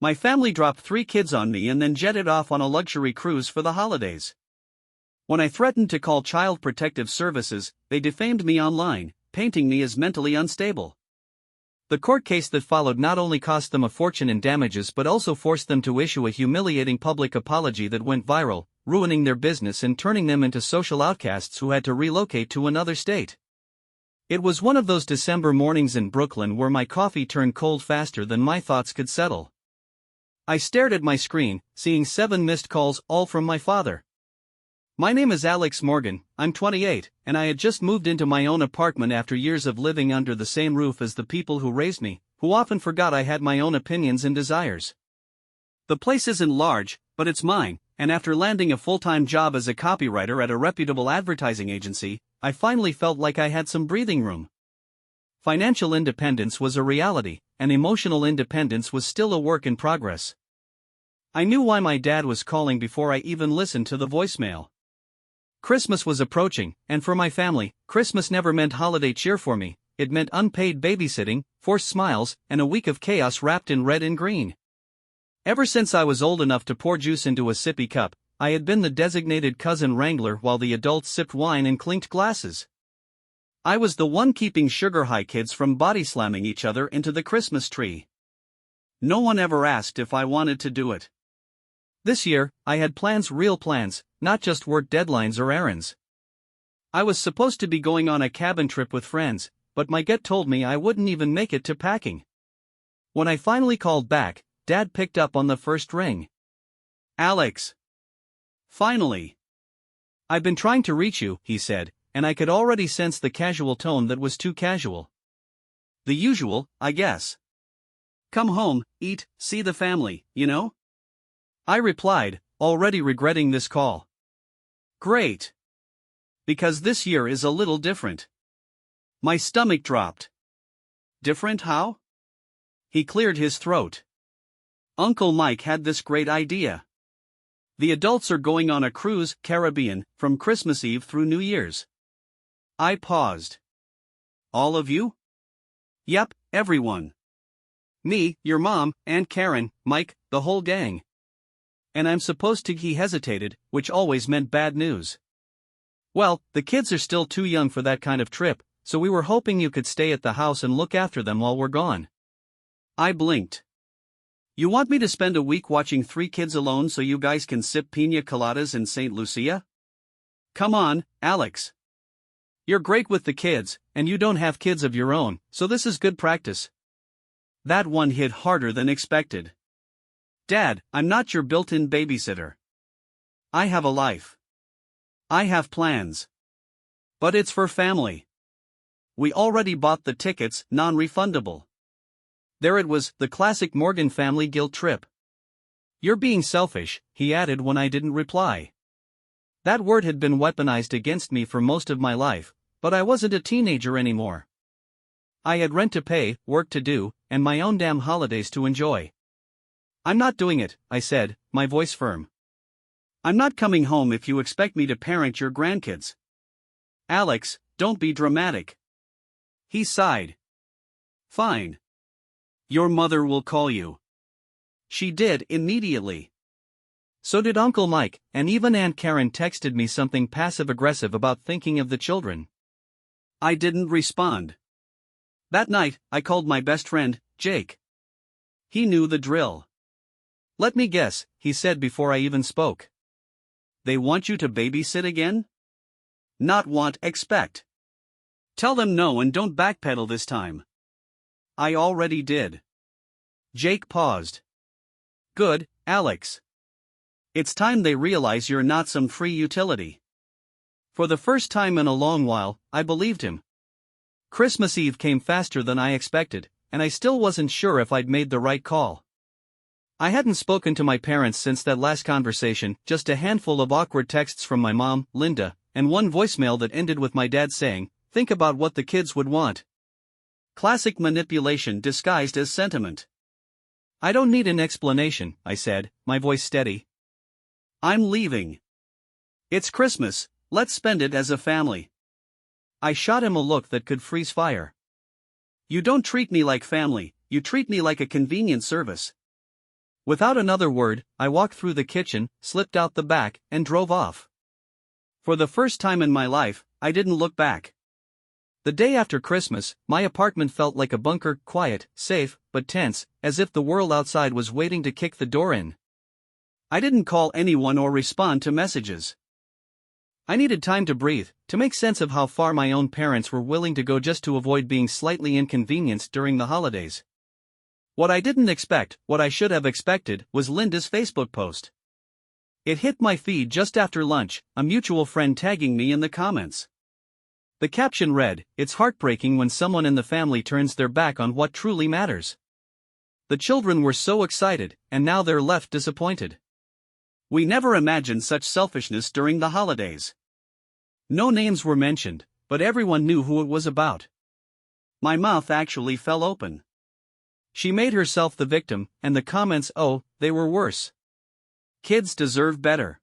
My family dropped 3 kids on me and then jetted off on a luxury cruise for the holidays. When I threatened to call Child Protective Services, they defamed me online, painting me as mentally unstable. The court case that followed not only cost them a fortune in damages but also forced them to issue a humiliating public apology that went viral, ruining their business and turning them into social outcasts who had to relocate to another state. It was one of those December mornings in Brooklyn where my coffee turned cold faster than my thoughts could settle. I stared at my screen, seeing 7 missed calls, all from my father. My name is Alex Morgan, I'm 28, and I had just moved into my own apartment after years of living under the same roof as the people who raised me, who often forgot I had my own opinions and desires. The place isn't large, but it's mine, and after landing a full-time job as a copywriter at a reputable advertising agency, I finally felt like I had some breathing room. Financial independence was a reality, and emotional independence was still a work in progress. I knew why my dad was calling before I even listened to the voicemail. Christmas was approaching, and for my family, Christmas never meant holiday cheer for me. It meant unpaid babysitting, forced smiles, and a week of chaos wrapped in red and green. Ever since I was old enough to pour juice into a sippy cup, I had been the designated cousin wrangler while the adults sipped wine and clinked glasses. I was the one keeping sugar high kids from body slamming each other into the Christmas tree. No one ever asked if I wanted to do it. This year, I had plans, real plans, not just work deadlines or errands. I was supposed to be going on a cabin trip with friends, but my gut told me I wouldn't even make it to packing. When I finally called back, Dad picked up on the first ring. "Alex. Finally. I've been trying to reach you," he said, and I could already sense the casual tone that was too casual. "The usual, I guess. Come home, eat, see the family, you know?" I replied, already regretting this call. "Great. Because this year is a little different." My stomach dropped. "Different how?" He cleared his throat. "Uncle Mike had this great idea. The adults are going on a cruise, Caribbean, from Christmas Eve through New Year's." I paused. "All of you?" "Yep, everyone. Me, your mom, Aunt Karen, Mike, the whole gang. And I'm supposed to..." He hesitated, which always meant bad news. "Well, the kids are still too young for that kind of trip, so we were hoping you could stay at the house and look after them while we're gone." I blinked. "You want me to spend a week watching 3 kids alone so you guys can sip piña coladas in St. Lucia? Come on, Alex. You're great with the kids, and you don't have kids of your own, so this is good practice." That one hit harder than expected. "Dad, I'm not your built-in babysitter. I have a life. I have plans. But it's for family. We already bought the tickets, non-refundable." There it was, the classic Morgan family guilt trip. "You're being selfish," he added when I didn't reply. That word had been weaponized against me for most of my life, but I wasn't a teenager anymore. I had rent to pay, work to do, and my own damn holidays to enjoy. "I'm not doing it," I said, my voice firm. "I'm not coming home if you expect me to parent your grandkids." "Alex, don't be dramatic." He sighed. "Fine. Your mother will call you." She did immediately. So did Uncle Mike, and even Aunt Karen texted me something passive-aggressive about thinking of the children. I didn't respond. That night, I called my best friend, Jake. He knew the drill. "Let me guess," he said before I even spoke. "They want you to babysit again?" "Not want, expect. Tell them no and don't backpedal this time." "I already did." Jake paused. "Good, Alex. It's time they realize you're not some free utility." For the first time in a long while, I believed him. Christmas Eve came faster than I expected, and I still wasn't sure if I'd made the right call. I hadn't spoken to my parents since that last conversation, just a handful of awkward texts from my mom, Linda, and one voicemail that ended with my dad saying, "Think about what the kids would want." Classic manipulation disguised as sentiment. "I don't need an explanation," I said, my voice steady. "I'm leaving. It's Christmas, let's spend it as a family." I shot him a look that could freeze fire. "You don't treat me like family, you treat me like a convenience service." Without another word, I walked through the kitchen, slipped out the back, and drove off. For the first time in my life, I didn't look back. The day after Christmas, my apartment felt like a bunker, quiet, safe, but tense, as if the world outside was waiting to kick the door in. I didn't call anyone or respond to messages. I needed time to breathe, to make sense of how far my own parents were willing to go just to avoid being slightly inconvenienced during the holidays. What I didn't expect, what I should have expected, was Linda's Facebook post. It hit my feed just after lunch, a mutual friend tagging me in the comments. The caption read, "It's heartbreaking when someone in the family turns their back on what truly matters." The children were so excited, and now they're left disappointed. We never imagined such selfishness during the holidays. No names were mentioned, but everyone knew who it was about. My mouth actually fell open. She made herself the victim, and the comments, oh, they were worse. Kids deserve better.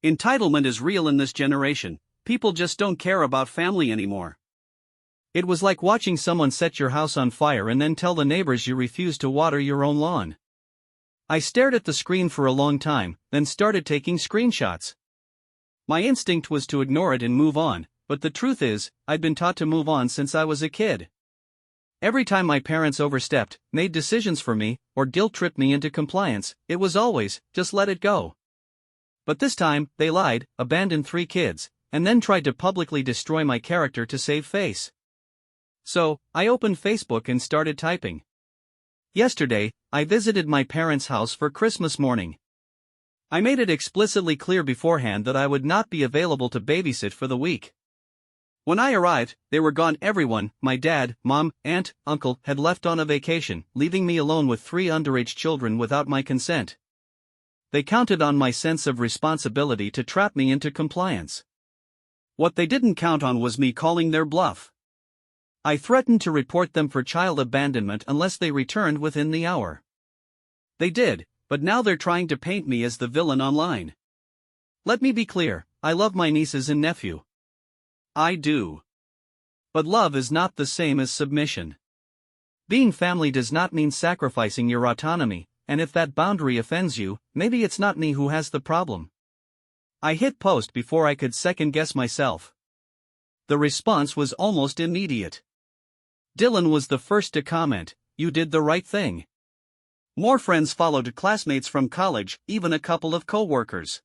Entitlement is real in this generation, people just don't care about family anymore. It was like watching someone set your house on fire and then tell the neighbors you refuse to water your own lawn. I stared at the screen for a long time, then started taking screenshots. My instinct was to ignore it and move on, but the truth is, I'd been taught to move on since I was a kid. Every time my parents overstepped, made decisions for me, or guilt-tripped me into compliance, it was always, just let it go. But this time, they lied, abandoned 3 kids, and then tried to publicly destroy my character to save face. So, I opened Facebook and started typing. Yesterday, I visited my parents' house for Christmas morning. I made it explicitly clear beforehand that I would not be available to babysit for the week. When I arrived, they were gone. Everyone, my dad, mom, aunt, uncle, had left on a vacation, leaving me alone with 3 underage children without my consent. They counted on my sense of responsibility to trap me into compliance. What they didn't count on was me calling their bluff. I threatened to report them for child abandonment unless they returned within the hour. They did, but now they're trying to paint me as the villain online. Let me be clear, I love my nieces and nephew. I do. But love is not the same as submission. Being family does not mean sacrificing your autonomy, and if that boundary offends you, maybe it's not me who has the problem. I hit post before I could second-guess myself. The response was almost immediate. Dylan was the first to comment, "You did the right thing." More friends followed, classmates from college, even a couple of co-workers.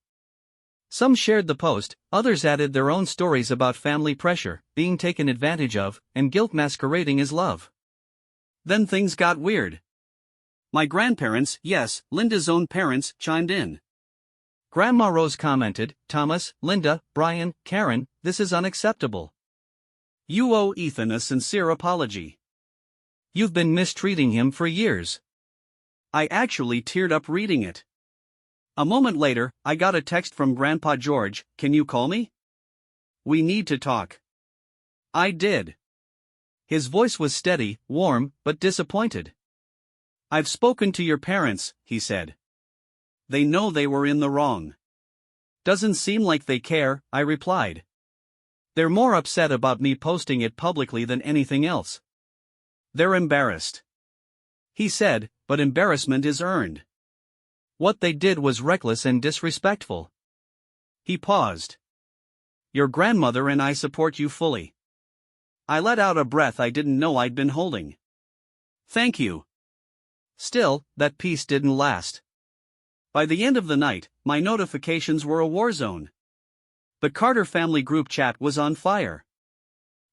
Some shared the post, others added their own stories about family pressure, being taken advantage of, and guilt masquerading as love. Then things got weird. My grandparents, yes, Linda's own parents, chimed in. Grandma Rose commented, "Thomas, Linda, Brian, Karen, this is unacceptable. You owe Ethan a sincere apology. You've been mistreating him for years." I actually teared up reading it. A moment later, I got a text from Grandpa George, "Can you call me? We need to talk." I did. His voice was steady, warm, but disappointed. "I've spoken to your parents," he said. "They know they were in the wrong." "Doesn't seem like they care," I replied. "They're more upset about me posting it publicly than anything else. They're embarrassed," he said, "but embarrassment is earned. What they did was reckless and disrespectful." He paused. "Your grandmother and I support you fully." I let out a breath I didn't know I'd been holding. "Thank you." Still, that peace didn't last. By the end of the night, my notifications were a war zone. The Carter family group chat was on fire.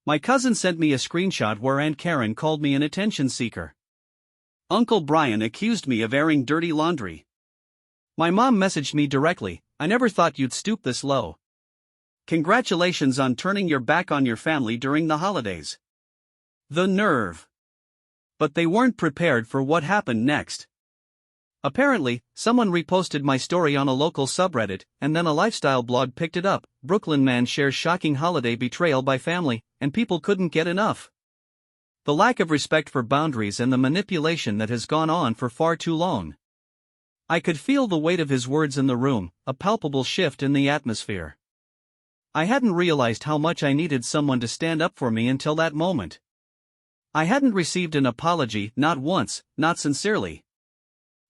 My cousin sent me a screenshot where Aunt Karen called me an attention seeker. Uncle Brian accused me of airing dirty laundry. My mom messaged me directly, "I never thought you'd stoop this low. Congratulations on turning your back on your family during the holidays." The nerve. But they weren't prepared for what happened next. Apparently, someone reposted my story on a local subreddit, and then a lifestyle blog picked it up. Brooklyn man shares shocking holiday betrayal by family, and people couldn't get enough. The lack of respect for boundaries and the manipulation that has gone on for far too long. I could feel the weight of his words in the room, a palpable shift in the atmosphere. I hadn't realized how much I needed someone to stand up for me until that moment. I hadn't received an apology, not once, not sincerely.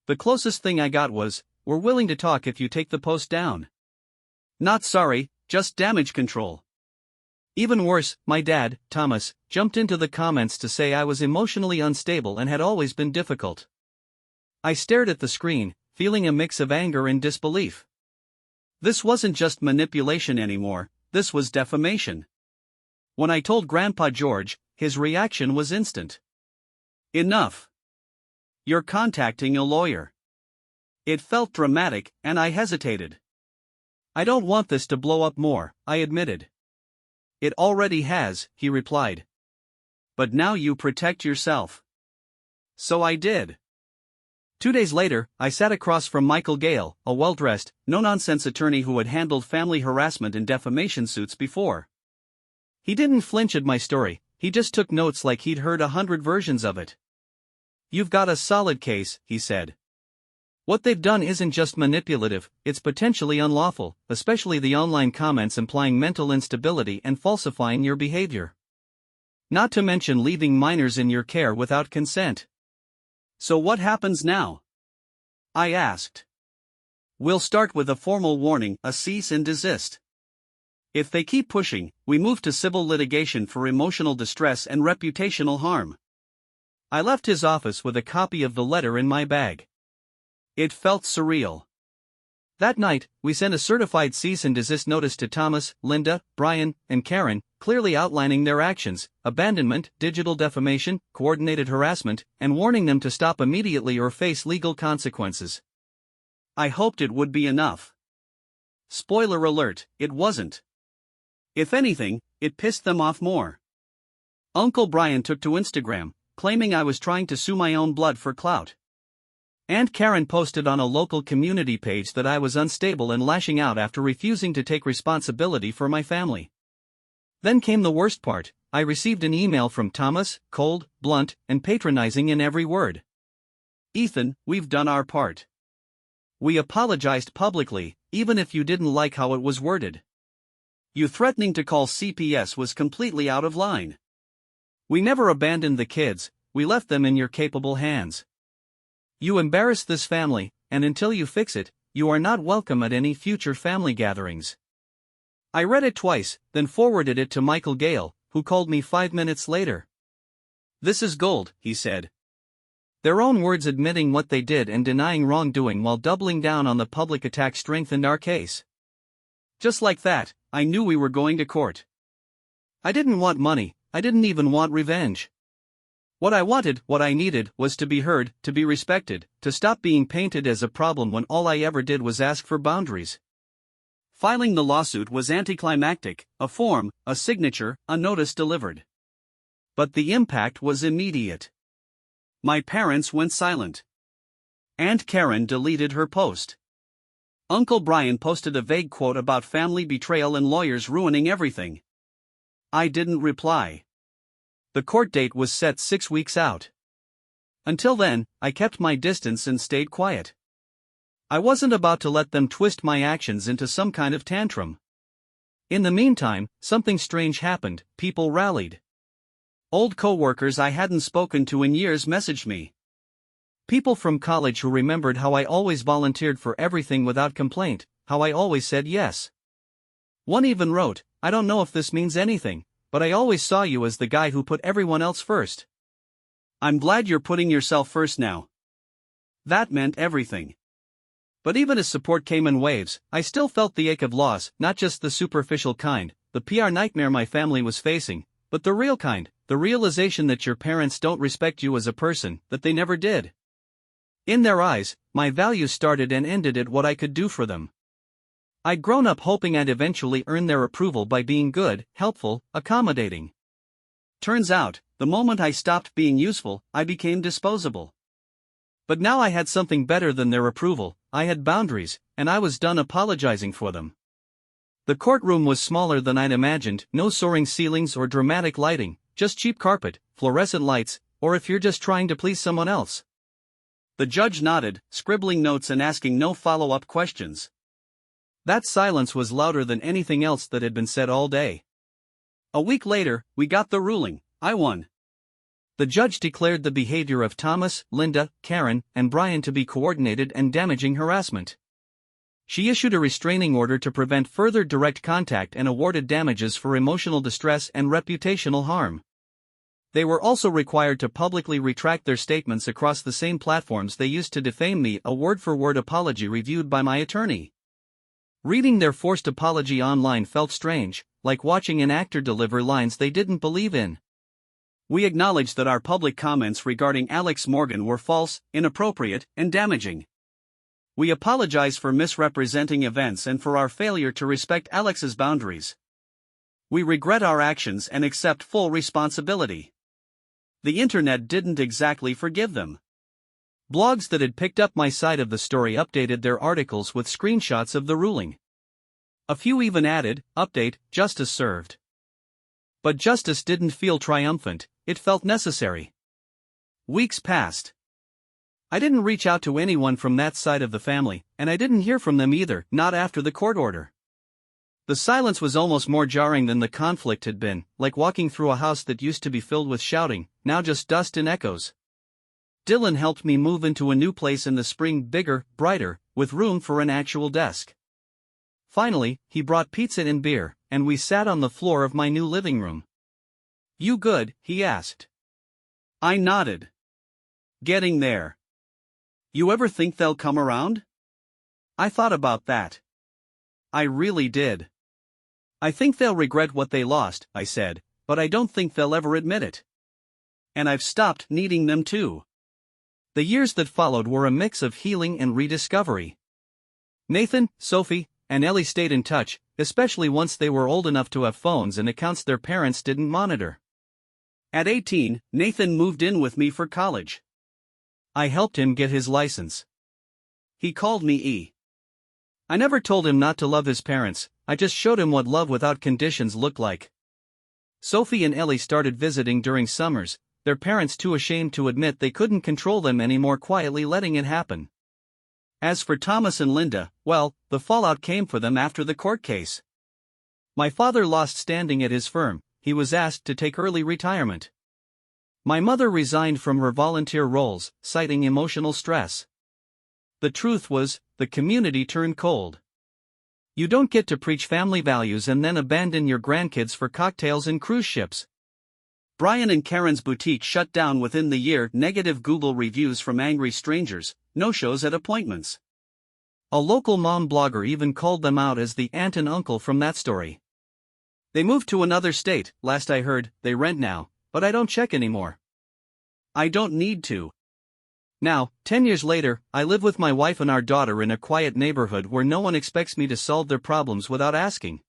The closest thing I got was, "We're willing to talk if you take the post down." Not sorry, just damage control. Even worse, my dad, Thomas, jumped into the comments to say I was emotionally unstable and had always been difficult. I stared at the screen, feeling a mix of anger and disbelief. This wasn't just manipulation anymore, this was defamation. When I told Grandpa George, his reaction was instant. "Enough. You're contacting a lawyer." It felt dramatic, and I hesitated. "I don't want this to blow up more," I admitted. "It already has," he replied. "But now you protect yourself." So I did. 2 days later, I sat across from Michael Gale, a well-dressed, no-nonsense attorney who had handled family harassment and defamation suits before. He didn't flinch at my story, he just took notes like he'd heard 100 versions of it. "You've got a solid case," he said. "What they've done isn't just manipulative, it's potentially unlawful, especially the online comments implying mental instability and falsifying your behavior. Not to mention leaving minors in your care without consent." "So what happens now?" I asked. "We'll start with a formal warning, a cease and desist. If they keep pushing, we move to civil litigation for emotional distress and reputational harm." I left his office with a copy of the letter in my bag. It felt surreal. That night, we sent a certified cease and desist notice to Thomas, Linda, Brian, and Karen, clearly outlining their actions: abandonment, digital defamation, coordinated harassment, and warning them to stop immediately or face legal consequences. I hoped it would be enough. Spoiler alert, it wasn't. If anything, it pissed them off more. Uncle Brian took to Instagram, claiming I was trying to sue my own blood for clout. Aunt Karen posted on a local community page that I was unstable and lashing out after refusing to take responsibility for my family. Then came the worst part. I received an email from Thomas, cold, blunt, and patronizing in every word. "Ethan, we've done our part. We apologized publicly, even if you didn't like how it was worded. You threatening to call CPS was completely out of line. We never abandoned the kids, we left them in your capable hands. You embarrassed this family, and until you fix it, you are not welcome at any future family gatherings." I read it twice, then forwarded it to Michael Gale, who called me 5 minutes later. "This is gold," he said. Their own words admitting what they did and denying wrongdoing while doubling down on the public attack strengthened our case. Just like that, I knew we were going to court. I didn't want money, I didn't even want revenge. What I wanted, what I needed, was to be heard, to be respected, to stop being painted as a problem when all I ever did was ask for boundaries. Filing the lawsuit was anticlimactic: a form, a signature, a notice delivered. But the impact was immediate. My parents went silent. Aunt Karen deleted her post. Uncle Brian posted a vague quote about family betrayal and lawyers ruining everything. I didn't reply. The court date was set 6 weeks out. Until then, I kept my distance and stayed quiet. I wasn't about to let them twist my actions into some kind of tantrum. In the meantime, something strange happened. People rallied. Old co-workers I hadn't spoken to in years messaged me. People from college who remembered how I always volunteered for everything without complaint, how I always said yes. One even wrote, "I don't know if this means anything, but I always saw you as the guy who put everyone else first. I'm glad you're putting yourself first now." That meant everything. But even as support came in waves, I still felt the ache of loss, not just the superficial kind, the PR nightmare my family was facing, but the real kind, the realization that your parents don't respect you as a person, that they never did. In their eyes, my values started and ended at what I could do for them. I'd grown up hoping I'd eventually earn their approval by being good, helpful, accommodating. Turns out, the moment I stopped being useful, I became disposable. But now I had something better than their approval. I had boundaries, and I was done apologizing for them. The courtroom was smaller than I'd imagined, no soaring ceilings or dramatic lighting, just cheap carpet, fluorescent lights, or if you're just trying to please someone else. The judge nodded, scribbling notes and asking no follow-up questions. That silence was louder than anything else that had been said all day. A week later, we got the ruling. I won. The judge declared the behavior of Thomas, Linda, Karen, and Brian to be coordinated and damaging harassment. She issued a restraining order to prevent further direct contact and awarded damages for emotional distress and reputational harm. They were also required to publicly retract their statements across the same platforms they used to defame me, a word-for-word apology reviewed by my attorney. Reading their forced apology online felt strange, like watching an actor deliver lines they didn't believe in. We acknowledge that our public comments regarding Alex Morgan were false, inappropriate, and damaging. We apologize for misrepresenting events and for our failure to respect Alex's boundaries. We regret our actions and accept full responsibility. The internet didn't exactly forgive them. Blogs that had picked up my side of the story updated their articles with screenshots of the ruling. A few even added, "Update, justice served." But justice didn't feel triumphant, it felt necessary. Weeks passed. I didn't reach out to anyone from that side of the family, and I didn't hear from them either, not after the court order. The silence was almost more jarring than the conflict had been, like walking through a house that used to be filled with shouting, now just dust and echoes. Dylan helped me move into a new place in the spring, bigger, brighter, with room for an actual desk. Finally, he brought pizza and beer, and we sat on the floor of my new living room. "You good?" he asked. I nodded. "Getting there." "You ever think they'll come around?" I thought about that. I really did. "I think they'll regret what they lost," I said, "but I don't think they'll ever admit it. And I've stopped needing them too." The years that followed were a mix of healing and rediscovery. Nathan, Sophie, and Ellie stayed in touch, especially once they were old enough to have phones and accounts their parents didn't monitor. At 18, Nathan moved in with me for college. I helped him get his license. He called me E. I never told him not to love his parents, I just showed him what love without conditions looked like. Sophie and Ellie started visiting during summers, their parents too ashamed to admit they couldn't control them anymore, quietly letting it happen. As for Thomas and Linda, well, the fallout came for them after the court case. My father lost standing at his firm, he was asked to take early retirement. My mother resigned from her volunteer roles, citing emotional stress. The truth was, the community turned cold. You don't get to preach family values and then abandon your grandkids for cocktails and cruise ships. Brian and Karen's boutique shut down within the year, negative Google reviews from angry strangers, no-shows at appointments. A local mom blogger even called them out as the aunt and uncle from that story. They moved to another state, last I heard, they rent now, but I don't check anymore. I don't need to. Now, 10 years later, I live with my wife and our daughter in a quiet neighborhood where no one expects me to solve their problems without asking.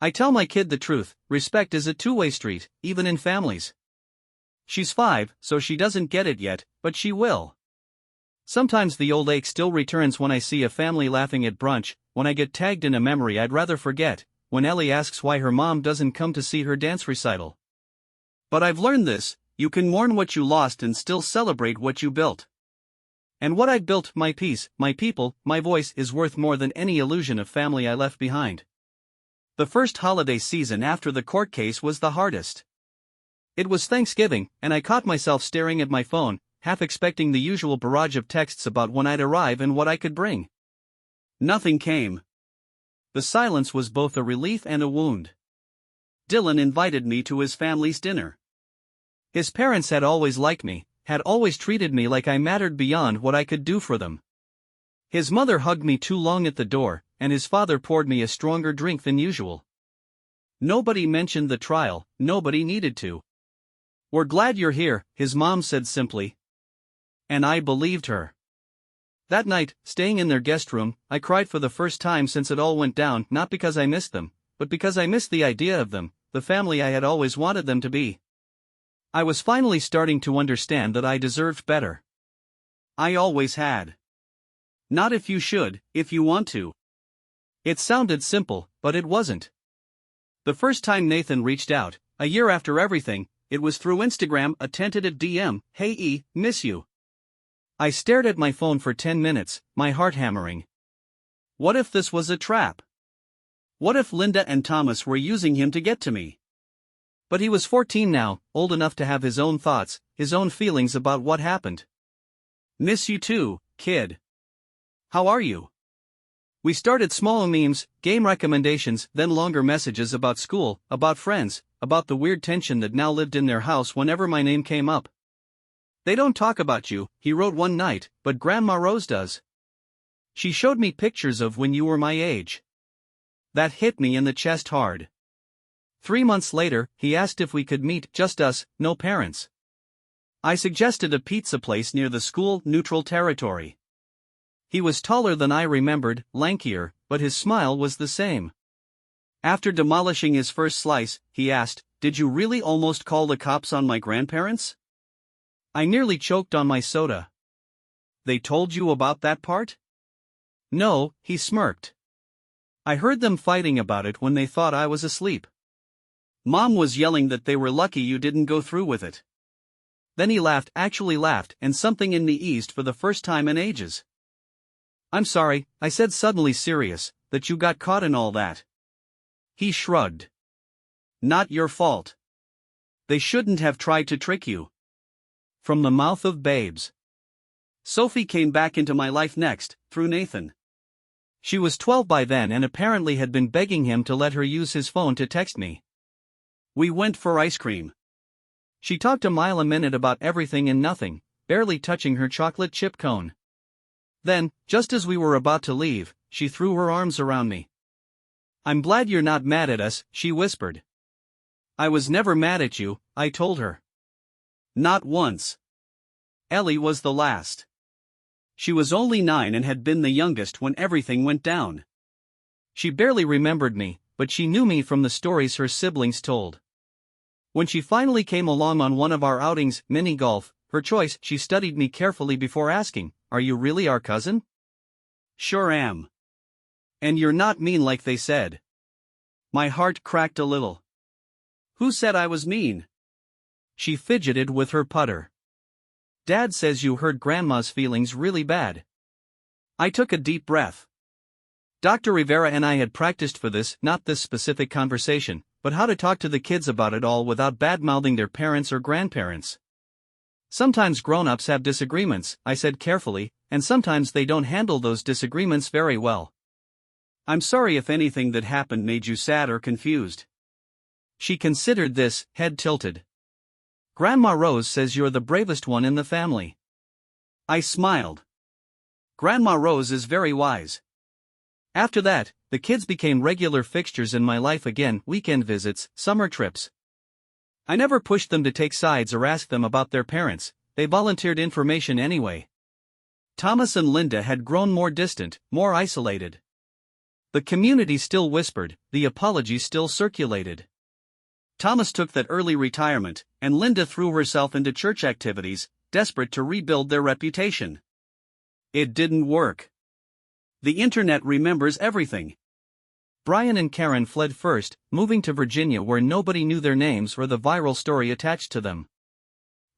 I tell my kid the truth, respect is a two-way street, even in families. She's 5, so she doesn't get it yet, but she will. Sometimes the old ache still returns when I see a family laughing at brunch, when I get tagged in a memory I'd rather forget, when Ellie asks why her mom doesn't come to see her dance recital. But I've learned this, you can mourn what you lost and still celebrate what you built. And what I've built, my peace, my people, my voice, is worth more than any illusion of family I left behind. The first holiday season after the court case was the hardest. It was Thanksgiving, and I caught myself staring at my phone, half expecting the usual barrage of texts about when I'd arrive and what I could bring. Nothing came. The silence was both a relief and a wound. Dylan invited me to his family's dinner. His parents had always liked me, had always treated me like I mattered beyond what I could do for them. His mother hugged me too long at the door, and his father poured me a stronger drink than usual. Nobody mentioned the trial, nobody needed to. "We're glad you're here," his mom said simply. And I believed her. That night, staying in their guest room, I cried for the first time since it all went down, not because I missed them, but because I missed the idea of them, the family I had always wanted them to be. I was finally starting to understand that I deserved better. I always had. Not if you should, if you want to. It sounded simple, but it wasn't. The first time Nathan reached out, a year after everything, it was through Instagram, a tentative DM, "Hey E, miss you." I stared at my phone for 10 minutes, my heart hammering. What if this was a trap? What if Linda and Thomas were using him to get to me? But he was 14 now, old enough to have his own thoughts, his own feelings about what happened. Miss you too, kid. How are you? We started small memes, game recommendations, then longer messages about school, about friends, about the weird tension that now lived in their house whenever my name came up. They don't talk about you, he wrote one night, but Grandma Rose does. She showed me pictures of when you were my age. That hit me in the chest hard. 3 months later, he asked if we could meet, just us, no parents. I suggested a pizza place near the school, neutral territory. He was taller than I remembered, lankier, but his smile was the same. After demolishing his first slice, he asked, "Did you really almost call the cops on my grandparents?" I nearly choked on my soda. "They told you about that part?" "No," he smirked. "I heard them fighting about it when they thought I was asleep. Mom was yelling that they were lucky you didn't go through with it." Then he laughed, actually laughed, and something in me eased for the first time in ages. "I'm sorry," I said, suddenly serious, "that you got caught in all that." He shrugged. "Not your fault. They shouldn't have tried to trick you." From the mouth of babes. Sophie came back into my life next, through Nathan. She was 12 by then and apparently had been begging him to let her use his phone to text me. We went for ice cream. She talked a mile a minute about everything and nothing, barely touching her chocolate chip cone. Then, just as we were about to leave, she threw her arms around me. "I'm glad you're not mad at us," she whispered. "I was never mad at you," I told her. "Not once." Ellie was the last. She was only 9 and had been the youngest when everything went down. She barely remembered me, but she knew me from the stories her siblings told. When she finally came along on one of our outings, mini golf, her choice, she studied me carefully before asking, "Are you really our cousin?" "Sure am. And you're not mean like they said." My heart cracked a little. "Who said I was mean?" She fidgeted with her putter. "Dad says you hurt Grandma's feelings really bad." I took a deep breath. Dr. Rivera and I had practiced for this, not this specific conversation, but how to talk to the kids about it all without bad-mouthing their parents or grandparents. "Sometimes grown-ups have disagreements," I said carefully, "and sometimes they don't handle those disagreements very well. I'm sorry if anything that happened made you sad or confused." She considered this, head tilted. "Grandma Rose says you're the bravest one in the family." I smiled. Grandma Rose is very wise. After that, the kids became regular fixtures in my life again, weekend visits, summer trips. I never pushed them to take sides or ask them about their parents, they volunteered information anyway. Thomas and Linda had grown more distant, more isolated. The community still whispered, the apologies still circulated. Thomas took that early retirement, and Linda threw herself into church activities, desperate to rebuild their reputation. It didn't work. The internet remembers everything. Brian and Karen fled first, moving to Virginia where nobody knew their names or the viral story attached to them.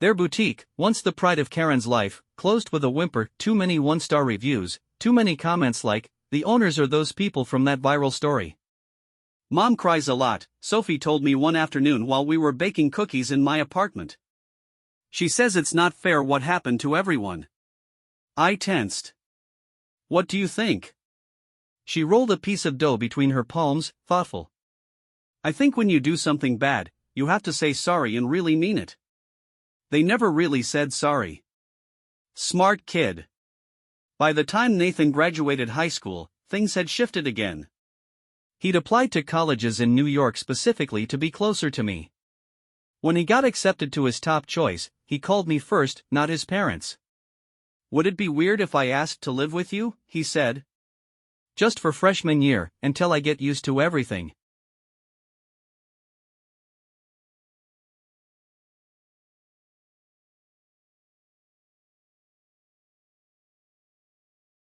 Their boutique, once the pride of Karen's life, closed with a whimper, too many one-star reviews, too many comments like, "The owners are those people from that viral story." Mom cries a lot, Sophie told me one afternoon while we were baking cookies in my apartment. She says it's not fair what happened to everyone. I tensed. What do you think? She rolled a piece of dough between her palms, thoughtful. I think when you do something bad, you have to say sorry and really mean it. They never really said sorry. Smart kid. By the time Nathan graduated high school, things had shifted again. He'd applied to colleges in New York specifically to be closer to me. When he got accepted to his top choice, he called me first, not his parents. "Would it be weird if I asked to live with you?" he said. "Just for freshman year, until I get used to everything."